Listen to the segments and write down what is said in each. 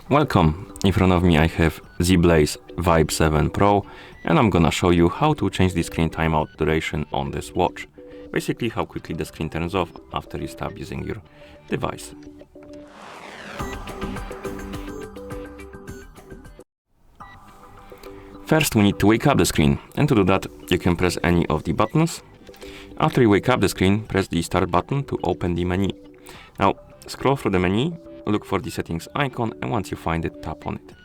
Welcome! In front of me I have ZEBLAZE Vibe 7 Pro and I'm gonna show you how to change the screen timeout duration on this watch. Basically how quickly the screen turns off after you stop using your device. First we need to wake up the screen, and to do that you can press any of the buttons. After you wake up the screen, press the start button to open the menu. Now scroll through the menu, look for the settings icon, and once you find it, tap on it.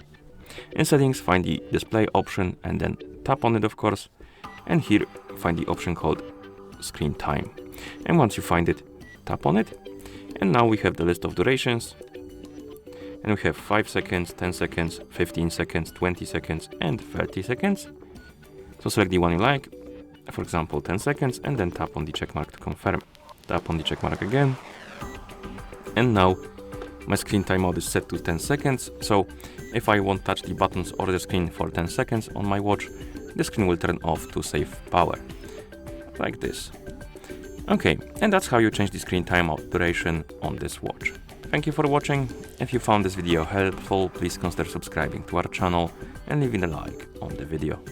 In settings, find the display option and then tap on it, of course, and here find the option called screen time. And once you find it, tap on it, and now we have the list of durations. And we have 5 seconds, 10 seconds, 15 seconds, 20 seconds, and 30 seconds. So select the one you like, for example 10 seconds, and then tap on the check mark to confirm. Tap on the check mark again. And now my screen timeout is set to 10 seconds, so if I won't touch the buttons or the screen for 10 seconds on my watch, the screen will turn off to save power. Like this. Okay, and that's how you change the screen timeout duration on this watch. Thank you for watching. If you found this video helpful, please consider subscribing to our channel and leaving a like on the video.